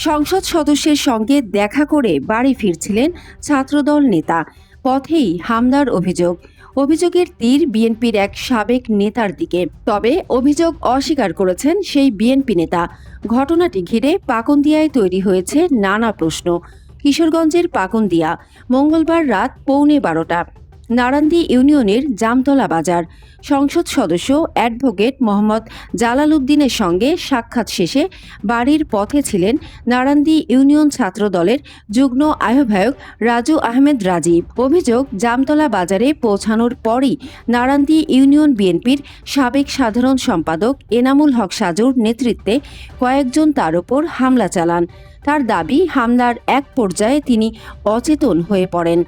সংসদ সদস্যের সঙ্গে দেখা করে বাড়ি ফিরছিলেন ছাত্রদল নেতা। পথেই হামলার অভিযোগের তীর বিএনপির এক সাবেক নেতার দিকে। তবে অভিযোগ অস্বীকার করেছেন সেই বিএনপি নেতা। ঘটনাটি ঘিরে পাকুন্দিয়ায় তৈরি হয়েছে নানা প্রশ্ন। কিশোরগঞ্জের পাকুন্দিয়া, মঙ্গলবার রাত 11:15। নারান্দি ইউনিয়নের জামতলা বাজার। সংসদ সদস্য অ্যাডভোকেট মোহাম্মদ জালাল উদ্দিনের সঙ্গে সাক্ষাৎ শেষে বাড়ির পথে ছিলেন নারান্দি ইউনিয়ন ছাত্র দলের যুগ্ম আহ্বায়ক রাজু আহমেদ রাজীব। অভিযোগ, জামতলা বাজারে পৌঁছানোর পরই নারান্দি ইউনিয়ন বিএনপির সাবেক সাধারণ সম্পাদক এনামুল হক সাজুর নেতৃত্বে কয়েকজন তার ওপর হামলা চালান। তার দাবি, হামলার এক পর্যায়ে তিনি অচেতন হয়ে পড়েন।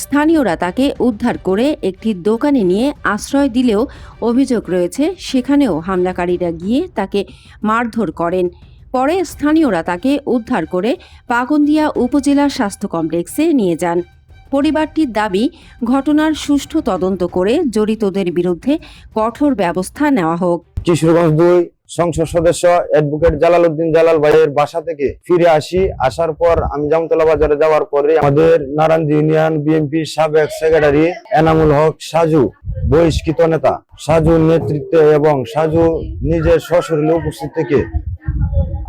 স্থানীয়রা তাকে উদ্ধার করে একটি দোকানে নিয়ে আশ্রয় দিলেও অভিযোগ রয়েছে সেখানেও হামলাকারীরা গিয়ে তাকে মারধর করেন। পরে স্থানীয়রা তাকে উদ্ধার করে পাকুন্দিয়া উপজেলা স্বাস্থ্য কমপ্লেক্সে নিয়ে যান। পরিবারটির দাবি, ঘটনার সুষ্ঠু তদন্ত করে জড়িতদের বিরুদ্ধে কঠোর ব্যবস্থা নেওয়া হোক। কিশোরগঞ্জ 2 সংসদ সদস্য অ্যাডভোকেট জালাল উদ্দিন জালাল ভাইয়ের বাসা থেকে ফিরে আসার পর আমি জামতলা বাজারে যাওয়ার পরে আমাদের নারায়ণগঞ্জ ইউনিয়ন বিএনপির সাবেক সেক্রেটারি এনামুল হক সাজু, বহিষ্কৃত নেতা সাজুর নেতৃত্বে এবং সাজু নিজের সশরীরে উপস্থিত থেকে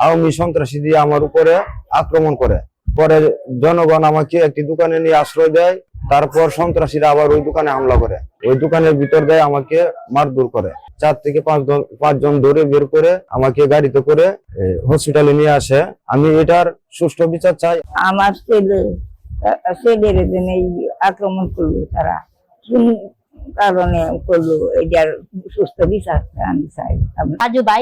আওয়ামী সন্ত্রাসী দিয়ে আমার উপরে আক্রমণ করে। পরে জনগণ আমাকে একটি দোকানে নিয়ে আশ্রয় দেয়। তারপর সন্ত্রাসীরা আবার ওই দোকানে হামলা করে, ওই দোকানের ভিতর দেয় আমাকে মারধর করে। 4 থেকে 5 জন ধরে বের করে আমাকে গাড়িতে করে হসপিটালে নিয়ে আসে। আমি এটার সুষ্ঠু বিচার চাই। আমার ছেলের এই আক্রমণ করলো, তারা কারণে করলো, এটার সুস্থ বিচার আমি চাই। রাজু ভাই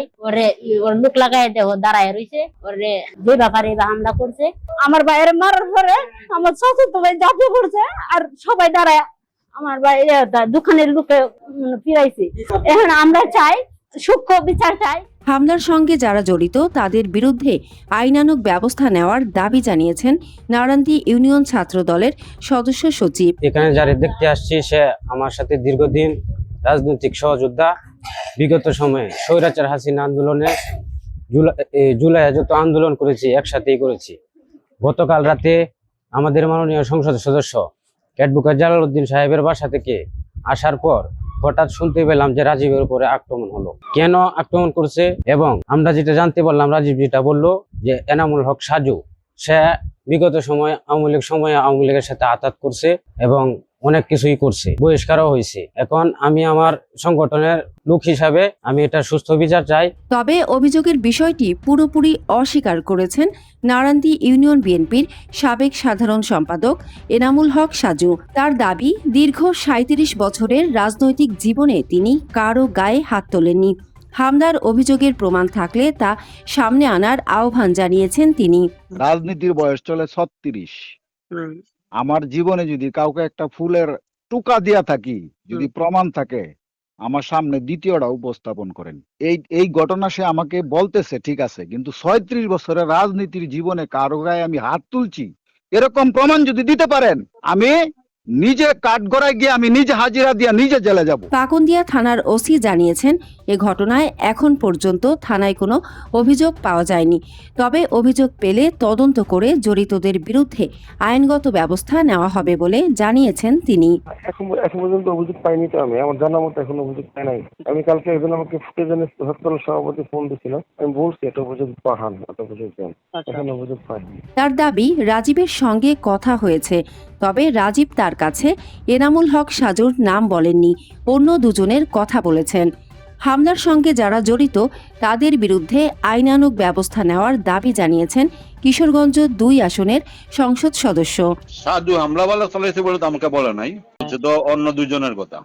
ওর মুখ লাগাই দেখো দাঁড়ায় রয়েছে, ওরে যে ব্যাপারে হামলা করছে আমার ভাইয়ের মারার পরে আমার চতুর্থ ভাই জাপিয়ে পড়ছে আর সবাই দাঁড়ায় আমার ভাই দোকানের লোকে ফিরাইছে। এখন আমরা চাই সূক্ষ্ম বিচার চাই। হামলার সঙ্গে যারা জড়িত তাদের বিরুদ্ধে আইনানুগ ব্যবস্থা নেওয়ার দাবি জানিয়েছেন নারান্দি ইউনিয়ন ছাত্র দলের সদস্য সচিব। এখানে যারা দেখতে আসছি সে আমার সাথে দীর্ঘদিন রাজনৈতিক সহযোদ্ধা। বিগত সময়ে স্বৈরাচার হাসিনা আন্দোলনে জুলাই যত আন্দোলন করেছি একসাথেই করেছি। গতকাল রাতে আমাদের মাননীয় সংসদ সদস্য অ্যাডভোকেট জালাল উদ্দিন সাহেবের বাসা থেকে আসার পর হঠাৎ শুনতে পেলাম যে রাজীবের উপরে আক্রমণ হলো। কেন আক্রমণ করছে এবং আমরা যেটা জানতে পারলাম, রাজীব যেটা বললো যে এনামুল হক সাজু সে বিগত সময় আওয়ামী লীগের সাথে আঘাত করছে এবং অনেক কিছুই করছে, বহিষ্কারও হয়েছে। এখন আমি আমার সংগঠনের লোক হিসাবে আমি এটা সুস্থ বিচার চাই। তবে অভিযোগের বিষয়টি পুরোপুরি অস্বীকার করেছেন নারান্দি ইউনিয়ন বিএনপির সাবেক সাধারণ সম্পাদক এনামুল হক সাজু। তার দাবি, দীর্ঘ 37 বছরের রাজনৈতিক জীবনে তিনি কারো গায়ে হাত তোলেননি। হামলার অভিযোগের প্রমাণ থাকলে তা সামনে আনার আহ্বান জানিয়েছেন তিনি। রাজনীতির বয়স চলে 36। আমার জীবনে যদি কাউকে একটা ফুলের টুকা দিয়া থাকি, যদি প্রমাণ থাকে, আমার সামনে দ্বিতীয়টা উপস্থাপন করেন। এই ঘটনা সে আমাকে বলতেছে, ঠিক আছে, কিন্তু 36 বছরের রাজনীতির জীবনে কারো গায়ে আমি হাত তুলছি এরকম প্রমাণ যদি দিতে পারেন, আমি নিজে কাঠগড়ায় গিয়ে আমি নিজে হাজিরা দিয়ে নিজে জেলে যাব। পাকুন্দিয়া থানার ওসি জানিয়েছেন, এ ঘটনায় এখন পর্যন্ত থানায় কোনো অভিযোগ পাওয়া যায়নি। তবে অভিযোগ পেলে তদন্ত করে জড়িতদের বিরুদ্ধে আইনগত ব্যবস্থা নেওয়া হবে বলে জানিয়েছেন তিনি। এখন পর্যন্ত অভিযোগ পাইনি, তো আমি আমার জানার মতো এখন অভিযোগ পাই নাই। আমি কালকে একজন আমাকে ফুটেজেনের সভাপতি ফোন দিয়েছিলাম, আমি বলছি একটা অভিযোগ পাঠান, একটা অভিযোগ দেন, এখন অভিযোগ পাইনি। তার দাবি, রাজীবের সঙ্গে কথা হয়েছে, তবে রাজীব তার কাছে এনামুল হক সাজুর নাম বলেননি, অন্য দুজনের কথা বলেছেন। হামলার সঙ্গে যারা জড়িত তাদের বিরুদ্ধে আইনানুগ ব্যবস্থা নেওয়ার দাবি জানিয়েছেন কিশোরগঞ্জ 2 আসনের সংসদ সদস্য। সাজু হামলাওয়ালা চালাইছে বলে তো আমাকে বলে নাই, হচ্ছে তো অন্য দুজনের কথা,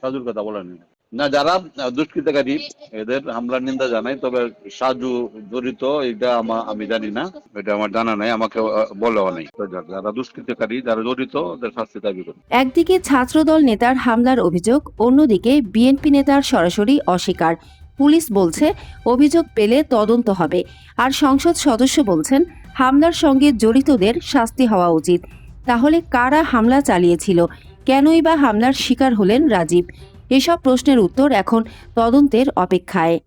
সাজুর কথা বলেনি। না, যারা দুষ্কৃতকারী এদের হামলার নিন্দা জানাই, তবে সাজু জড়িত এটা আমি জানি না, এটা আমার জানা নাই, আমাকে বলেও নাই। যারা দুষ্কৃতকারী, যারা জড়িত, ওদের শাস্তি দাবি করি। একদিকে ছাত্রদল নেতার হামলার অভিযোগ, অন্যদিকে বিএনপি নেতার সরাসরি অস্বীকার। পুলিশ বলছে অভিযোগ পেলে তদন্ত হবে, আর সংসদ সদস্য বলছেন হামলার সঙ্গে জড়িতদের শাস্তি হওয়া উচিত। তাহলে কারা হামলা চালিয়েছিল, কেনই বা হামলার শিকার হলেন রাজীব? এসব প্রশ্নের উত্তর এখন তদন্তের অপেক্ষায়।